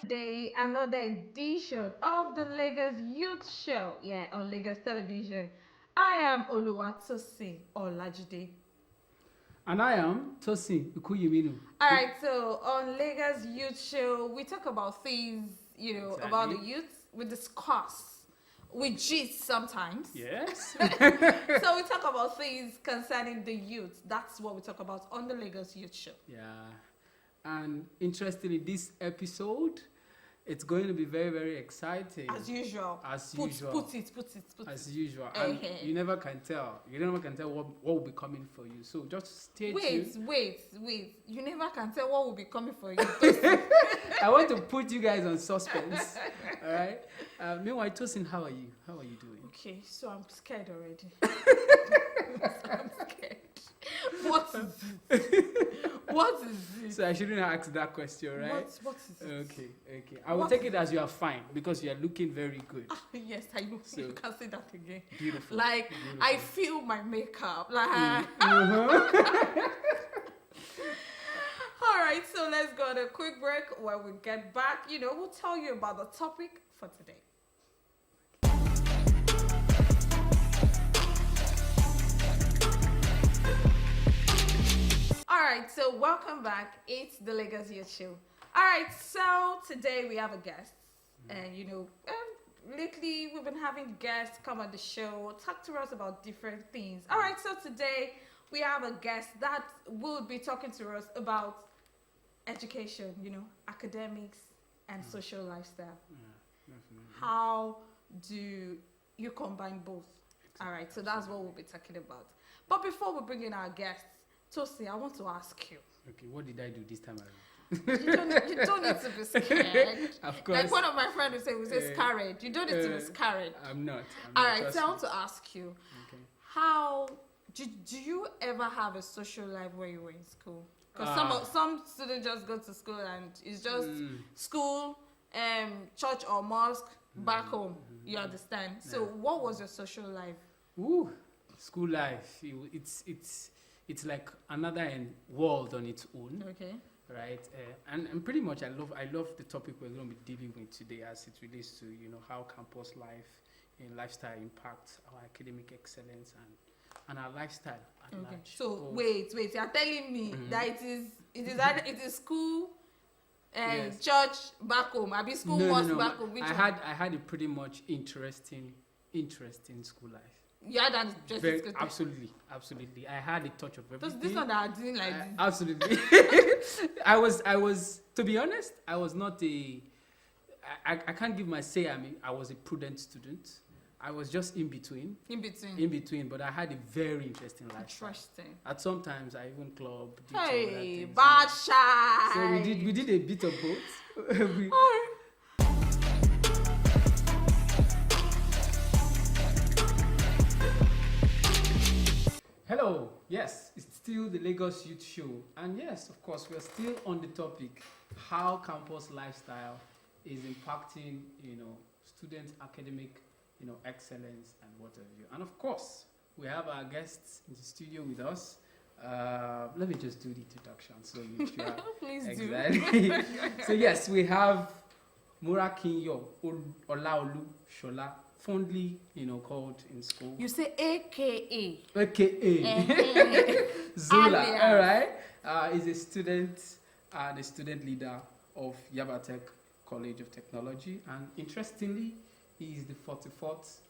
Day, another edition of the Lagos Youth Show, yeah, on Lagos Television. I am Oluwatosin Olajide. And I am Tosin Ukuyiminu. All right, so on Lagos Youth Show, we talk about things, about the Exactly. youth. We discuss, we gist sometimes. Yes. So we talk about things concerning the youth. That's what we talk about on the Lagos Youth Show. Yeah. And interestingly, this episode, it's going to be very, very exciting. As usual. As Put usual. Put it. As usual. And you never can tell. You never can tell what will be coming for you. So just stay tuned. Wait. You never can tell what will be coming for you. I want to put you guys on suspense. All right. Meanwhile, Tosin, how are you? How are you doing? Okay, so I'm scared already. I'm scared. What is it? What is it? So I shouldn't ask that question, right? What is it? Okay. I will take it as you are fine because you are looking very good. Yes, I know. So, you can say that again. Beautiful. Like, Beautiful. I feel my makeup. Like, All right, so let's go on a quick break. When we get back, we'll tell you about the topic for today. All right, so welcome back. It's the Lagos Youth Show. All right, so today we have a guest, and lately we've been having guests come on the show, talk to us about different things. All right, so today we have a guest that will be talking to us about education, academics and social lifestyle. How do you combine both? All right, so that's what we'll be talking about. But before we bring in our guests, Tosi, I want to ask you. Okay, what did I do this time around? You don't need to be scared. Of course. Like one of my friends would say scared. You don't need to be scared. I'm not. All right, so I want to ask you, Okay. how do you ever have a social life when you were in school? Because some students just go to school and it's just school, church or mosque, back home. You understand? So what was your social life? Ooh, school life. It's like another world on its own. Okay. Right, and pretty much I love the topic we're going to be dealing with today as it relates to how campus life and lifestyle impacts our academic excellence and our lifestyle at Okay. large. So wait, you're telling me that it is school and Yes. church back home. I be school No. mosque back home. Which I had a pretty much interesting school life. You had that Very, just absolutely. I had a touch of everything. this one that I didn't like this. Absolutely. I was to be honest, I was not I can't give my say. I mean, I was a prudent student. I was just in between, but I had a very interesting life. Interesting. At some times, I even club. Did some other Hey, things, bad shy. So we did a bit of both. Hello, yes, it's still the Lagos Youth Show. And yes, of course, we're still on the topic how campus lifestyle is impacting, student academic, excellence and what have you. And of course, we have our guests in the studio with us. Let me just do the introduction so you sure. Please Exactly. So yes, we have Murakinyo Olaolu Shola, fondly, called in school. You say AKA. AKA Zola. Alias. All right. Is a student and a student leader of Yabatech College of Technology, and interestingly, he is the 44th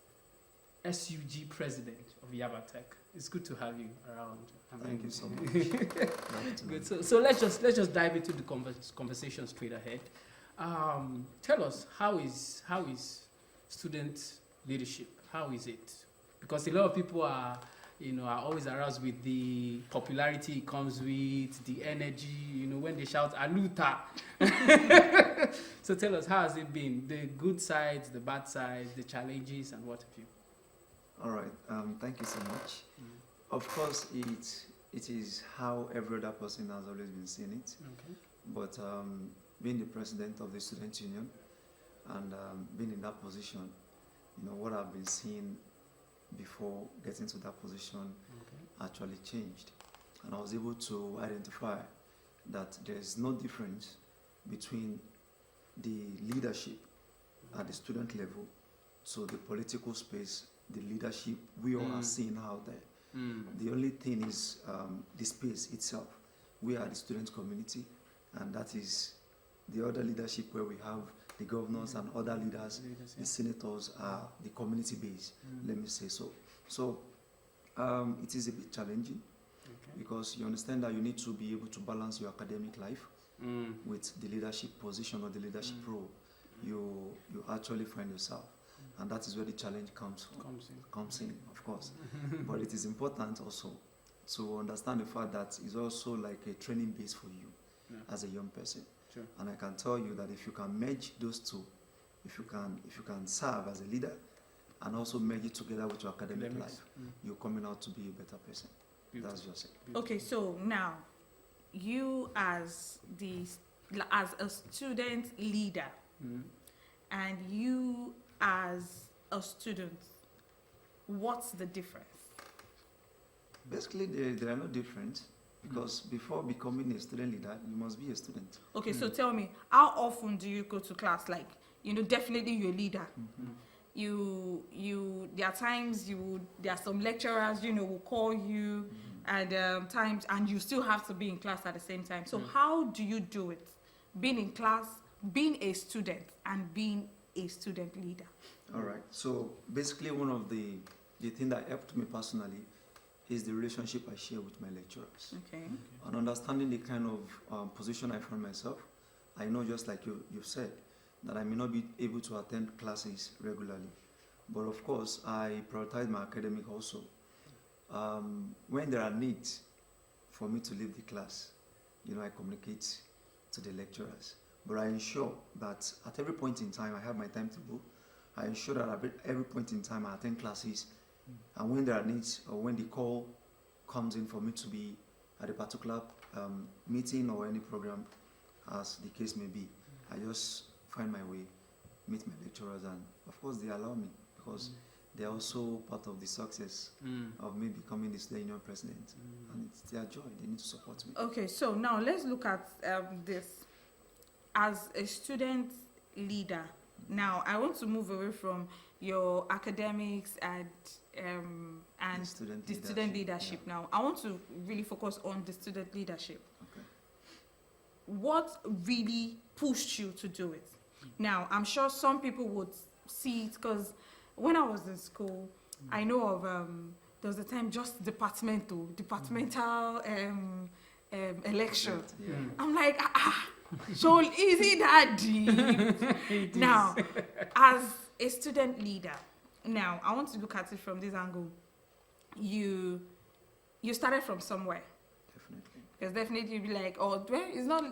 SUG president of Yabatech. It's good to have you around. Thank you so much. Good. So let's just dive into the conversation straight ahead. Tell us how is student leadership? How is it? Because a lot of people are always aroused with the popularity it comes with, the energy, when they shout Aluta. So tell us, how has it been? The good sides, the bad sides, the challenges, and what have you? All right. Thank you so much. Of course, it is how every other person has always been seeing it. Okay. But being the president of the student union and being in that position, what I've been seeing before getting to that position actually changed, and I was able to identify that there is no difference between the leadership at the student level to the political space, the leadership we all are seeing out there. The only thing is the space itself. We are the student community, and that is the other leadership where we have the governors and other leaders. The senators are the community base, let me say so. So it is a bit challenging because you understand that you need to be able to balance your academic life with the leadership position or the leadership role you actually find yourself. And that is where the challenge comes in, of course. But it is important also to understand the fact that it's also like a training base for you as a young person. Sure. And I can tell you that if you can merge those two, if you can serve as a leader and also merge it together with your academic life, you're coming out to be a better person. Beautiful. That's just it. Okay, so now you as a student leader and you as a student, what's the difference? Basically, they are no different because before becoming a student leader, you must be a student. Okay, so tell me, how often do you go to class? Like, definitely you're a leader. There are times there are some lecturers, will call you and times, and you still have to be in class at the same time. So how do you do it? Being in class, being a student, and being a student leader. All right. So basically, one of the thing that helped me personally is the relationship I share with my lecturers. Okay. And understanding the kind of position I find myself, I know just like you've said, that I may not be able to attend classes regularly. But of course, I prioritize my academic also. When there are needs for me to leave the class, I communicate to the lecturers. But I ensure that at every point in time, I have my timetable. I ensure that at every point in time, I attend classes. And when there are needs or when the call comes in for me to be at a particular meeting or any program, as the case may be, I just find my way, meet my lecturers, and of course they allow me because they're also part of the success of me becoming the student union president. And it's their joy, they need to support me. Okay, so now let's look at this. As a student leader, now I want to move away from your academics and the student leadership. Yeah. Now I want to really focus on the student leadership. Okay. What really pushed you to do it? Now I'm sure some people would see it because when I was in school, I know of there was a time just departmental election. Yeah. I'm like, so is it that deep? Now, as a student leader, now I want to look at it from this angle. You started from somewhere. Definitely. Because definitely you'll be like, oh, well, it's not.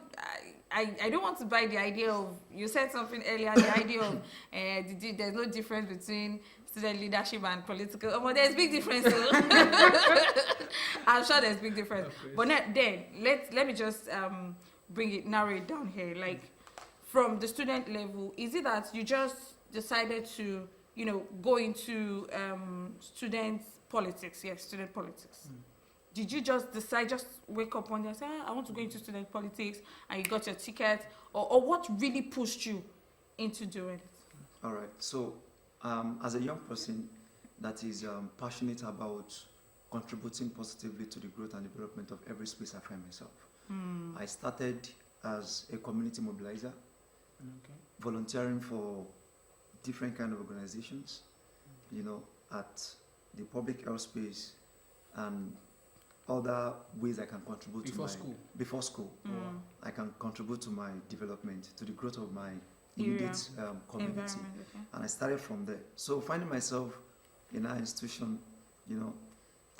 I don't want to buy the idea of. You said something earlier. The idea of there's no difference between student leadership and political. Oh, but there's big difference. I'm sure there's big difference. But then let me just narrow it down here. Like from the student level, is it that you just decided to go into student politics? Yes, student politics. Did you just decide, just wake up one day and say, I want to go into student politics, and you got your ticket? Or what really pushed you into doing it? All right. So, as a young person that is passionate about contributing positively to the growth and development of every space I find myself, I started as a community mobilizer, volunteering for different kind of organizations, at the public health space and other ways I can contribute before school. I can contribute to my development, to the growth of my immediate community. And I started from there. So finding myself in our institution,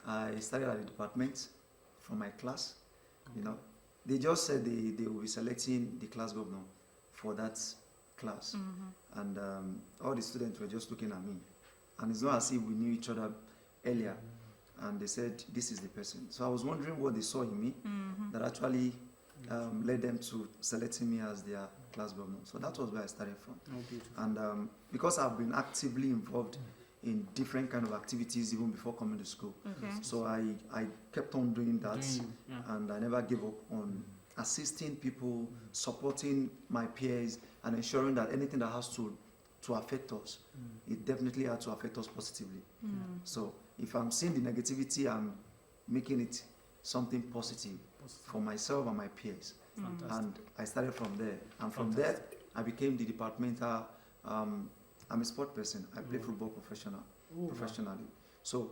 I started at the department from my class. They just said they will be selecting the class governor for that class. And all the students were just looking at me. And it's not as if we knew each other earlier. And they said, this is the person. So I was wondering what they saw in me that actually led them to selecting me as their class governor. So that was where I started from. And because I've been actively involved in different kind of activities even before coming to school. So I kept on doing that, and I never gave up on assisting people, supporting my peers, and ensuring that anything that has to affect us, it definitely had to affect us positively. So if I'm seeing the negativity, I'm making it something positive for myself and my peers. And I started from there. And from there, I became the departmental, I'm a sport person. I play football professionally. So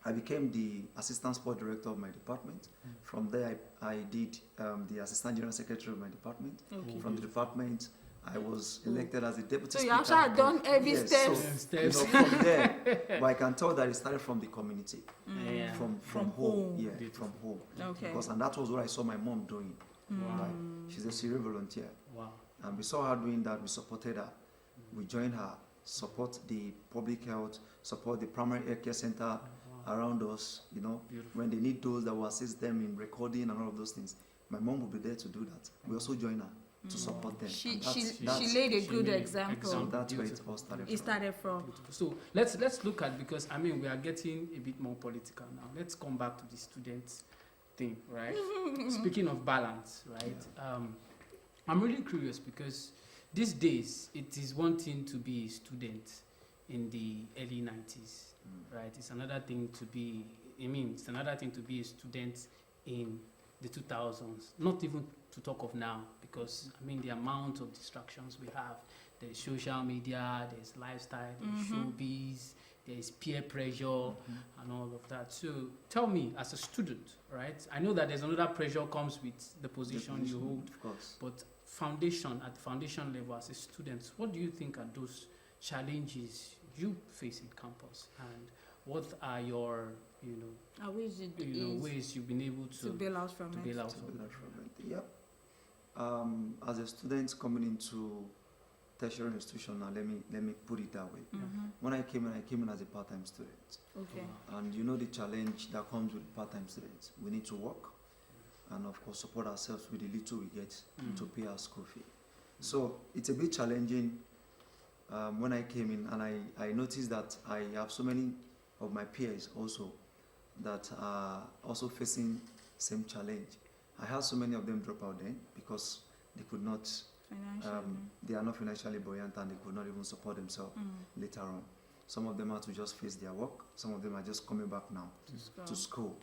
I became the assistant sport director of my department. From there, I did the assistant general secretary of my department. Okay. From the department, I was elected as the deputy So you speaker. actually have done every Yes, step. so, from there, but I can tell that it started from the community, Yeah. from home. home. Yeah, Beautiful. from home. Okay. Because, and that was what I saw my mom doing. Wow. Right? She's a serial volunteer. Wow. And we saw her doing that, we supported her. We joined her, support the public health, support the primary health care center around us, Beautiful. when they need those that will assist them in recording and all of those things. My mom will be there to do that. We also join her to support them. She And she that's- laid a she good made example. so that's where it Beautiful. all started It from. started from. Beautiful. So let's look at, because I mean we are getting a bit more political now. Let's come back to the student thing, right? Speaking of balance, right? I'm really curious because these days it is one thing to be a student in the early 90s, right? It's another thing to be, it's another thing to be a student in the 2000s. Not even to talk of now, because the amount of distractions we have. There's social media, there's lifestyle, there's showbiz, there's peer pressure, and all of that. So tell me, as a student, right? I know that there's another pressure comes with the position you hold, Of course. but at the foundation level as a student, what do you think are those challenges you face in campus, and what are your I wish it ways you've been able to bail out from it. bail out To from build it? that from it. Yep. As a student coming into tertiary institution, now let me put it that way. When I came in as a part-time student. Okay. And the challenge that comes with part-time students. We need to work and of course support ourselves with the little we get to pay our school fee. So it's a bit challenging when I came in, and I noticed that I have so many of my peers also that are also facing same challenge. I had so many of them drop out then because they could not, they are not financially buoyant and they could not even support themselves later on. Some of them had to just face their work. Some of them are just coming back now to school.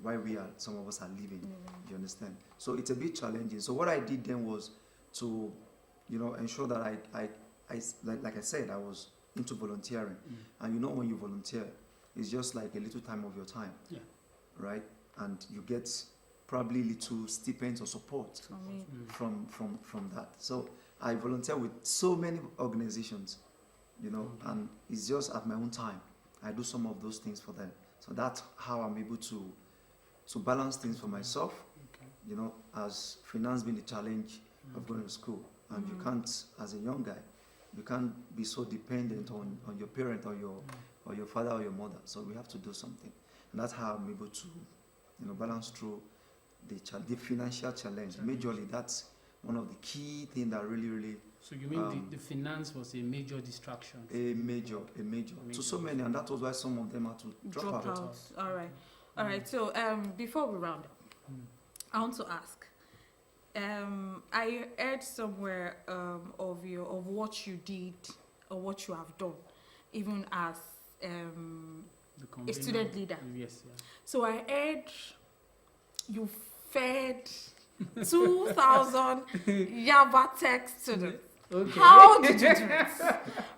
While some of us are leaving. You understand? So it's a bit challenging. So what I did then was to, ensure that I like I said, I was into volunteering. And when you volunteer, it's just like a little time of your time. Yeah. Right? And you get probably little stipends or support from that. So I volunteer with so many organizations, and it's just at my own time. I do some of those things for them. So that's how I'm able to balance things for myself, as finance being the challenge of going to school. And you can't, as a young guy, you can't be so dependent on your parent or your father or your mother. So we have to do something. And that's how I'm able to, balance through the financial challenge. Majorly, that's one of the key things that really. So you mean the finance was a major distraction? A major. To so many, and that was why some of them had to drop out. All right. So before we round up, I want to ask. I heard somewhere of what you did or what you have done, even as a student leader. Yes. Yeah. So I heard you fed 2,000 Yaba Tech students. Okay. How did you do it?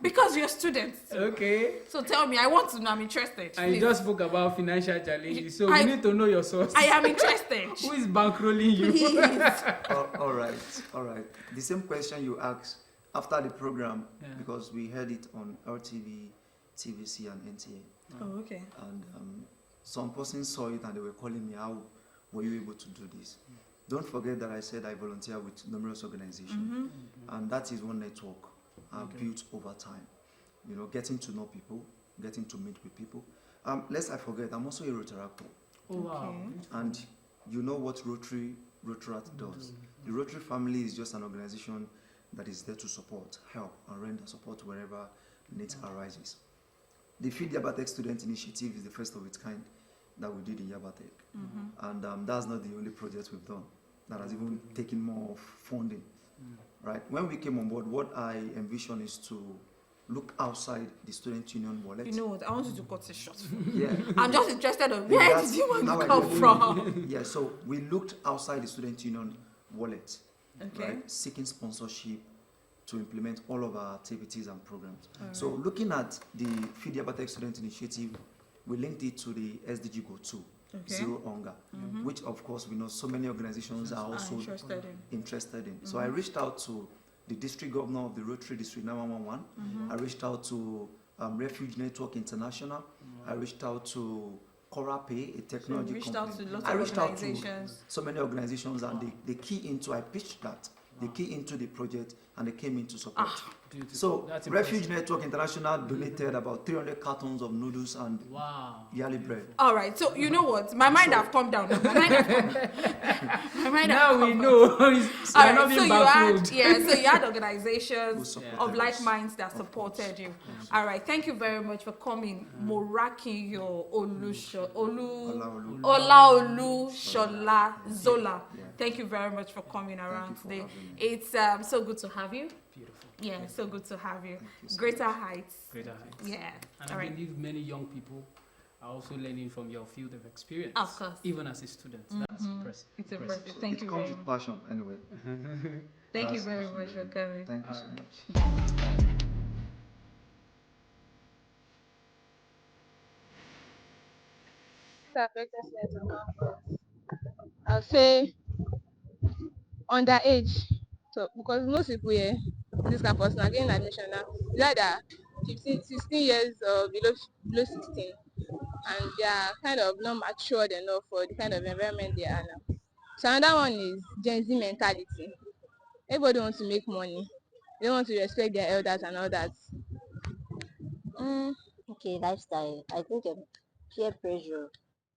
Because you're students. Okay. So tell me, I'm interested. And you please. just spoke about financial challenges, so we need to know your source. I am interested. Who is bankrolling you? Please. All right. The same question you asked after the program, because we heard it on RTV, TVC, and NTA. Oh, okay. And some person saw it and they were calling me, how were you able to do this? Don't forget that I said I volunteer with numerous organizations, and that is one network I've built over time. Getting to know people, getting to meet with people. Lest I forget, I'm also a Rotaractor. Oh, wow. And you know what Rotaract does. The Rotary family is just an organization that is there to support, help, and render support wherever needs arises. The Feed Yabatech Student Initiative is the first of its kind that we did in Yabatech. And that's not the only project we've done that has even taken more funding. right? When we came on board, what I envision is to look outside the student union wallet. You know what? I want you to cut it short. Yeah. I'm just interested in Yeah, where that's did you want how to I come get it. from? Yeah, so we looked outside the student union wallet, Okay. right? Seeking sponsorship to implement all of our activities and programs. So looking at the Feed the Apathetic Student Initiative, we linked it to the SDG Goal 2, Okay. Zero Hunger, which of course we know so many organizations are also Interested in. So I reached out to the district governor of the Rotary District 911. I reached out to Refuge Network International. I reached out to Corape, a technology reached company. out to lots I of reached out organizations. to so many organizations, and they key into, I pitched that, they key into the project, and they came in to support. Beautiful. So That's Refuge impressive. Network International donated about 300 cartons of noodles and Wow. yearly bread. All right. So you know what? My mind have calmed down. My mind have calmed. My mind have Now we calmed know. All You're not right, being so baffled. so you had Who organizations supported of us. like minds that Of supported course. you. All right, thank you very much for coming. Morakiyo Olaolu Shola Zola. Yeah. Thank you very much for coming around you for today. having me. It's so good to have you. Beautiful. Yeah, so good to have you. Thank you so Greater much. heights. Greater heights. Yeah. And All I right. believe many young people are also learning from your field of experience. Of course. Even as a student. That's impressive. It's impressive. Thank you It very comes with much. passion anyway. Thank you That's very much for coming. Thank you so Alright. much. Affected students on campus. I'll say underage. So because most people here in this campus now getting admission now, it's either 15, 16 years or below 16, and they are kind of not matured enough for the kind of environment they are now. So another one is Gen Z mentality. Everybody wants to make money. They want to respect their elders and all that. Okay, lifestyle. I think peer pressure,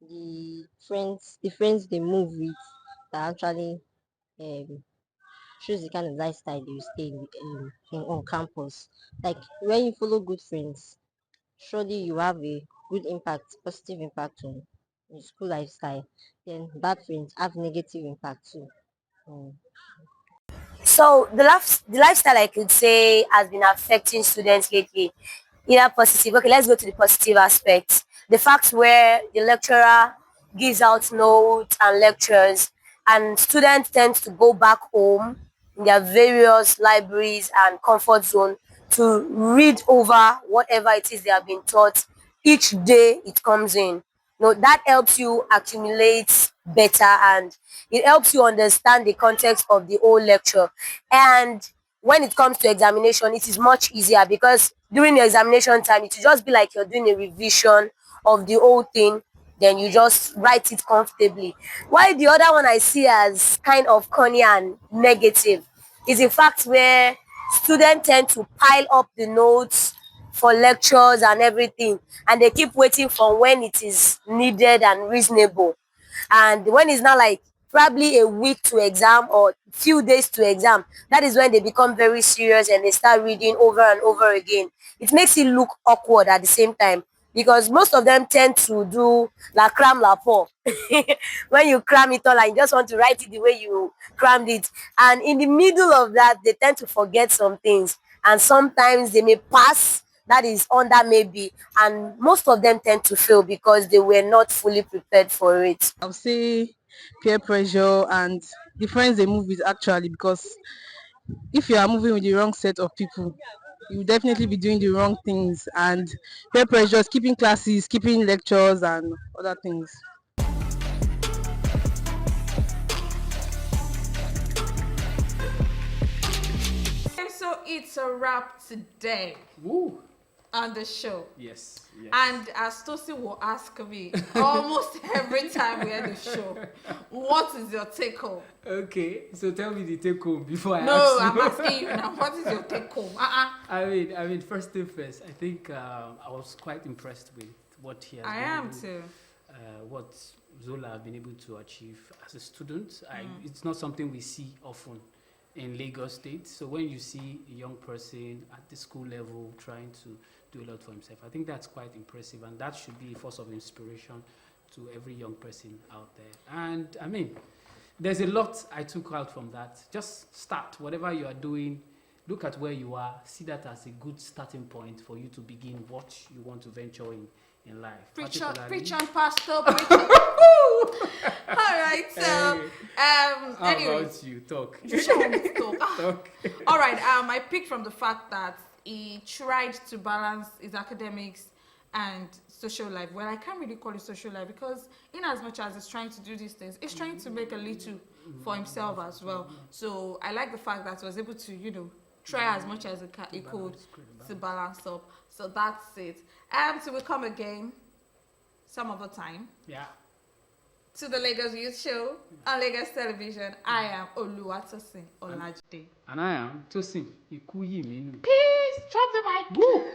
the friends they move with, that actually um shows the kind of lifestyle you stay in on campus. Like when you follow good friends, surely you have a good impact, positive impact on your school lifestyle. Then bad friends have negative impact too. Mm. So the lifestyle I could say has been affecting students lately. Either positive. Okay, let's go to the positive aspect. The fact where the lecturer gives out notes and lectures, and students tend to go back home in their various libraries and comfort zone to read over whatever it is they have been taught each day it comes in. No, that helps you accumulate better, and it helps you understand the context of the whole lecture. And when it comes to examination, it is much easier because during the examination time, it will just be like you're doing a revision of the whole thing, then you just write it comfortably. While the other one I see as kind of corny and negative is the fact where students tend to pile up the notes for lectures and everything, and they keep waiting for when it is needed and reasonable. And when it's not like probably a week to exam or few days to exam, that is when they become very serious and they start reading over and over again. It makes it look awkward at the same time because most of them tend to do la cram la pour. When you cram it all and you just want to write it the way you crammed it, and in the middle of that they tend to forget some things, and sometimes they may pass, that is under maybe, and most of them tend to fail because they were not fully prepared for it. I'll say peer pressure and the friends they move with actually, because if you are moving with the wrong set of people, you will definitely be doing the wrong things, and peer pressure, skipping classes, skipping lectures and other things. Okay, so it's a wrap today Woo. on the show. Yes. Yes. And as Tosi will ask me almost every time we end the show, what is your take home? Okay. So tell me the take home before I No, ask I'm you. asking you now. What is your take home? I mean, first thing first. I think I was quite impressed with what he has. I been am able- too. What Zola have been able to achieve as a student. It's not something we see often in Lagos State. So when you see a young person at the school level trying to do a lot for himself, I think that's quite impressive, and that should be a force of inspiration to every young person out there. And I mean, there's a lot I took out from that. Just start whatever you are doing. Look at where you are. See that as a good starting point for you to begin what you want to venture in life. Preach on, Particularly- pastor. Preach on. All right. So, How anyway. about you? Talk. Talk. All right. I picked from the fact that he tried to balance his academics and social life. Well, I can't really call it social life because, in as much as he's trying to do these things, he's trying to make a little for himself as well. So I like the fact that he was able to, try as much as he could to balance up. So that's it. So we come again some other time. Yeah. To the Lagos Youth Show on Lagos Television. I am Oluwatosin Olajide. And I am Tosin Ikuyiminu. Peace. Drop the mic. Woo!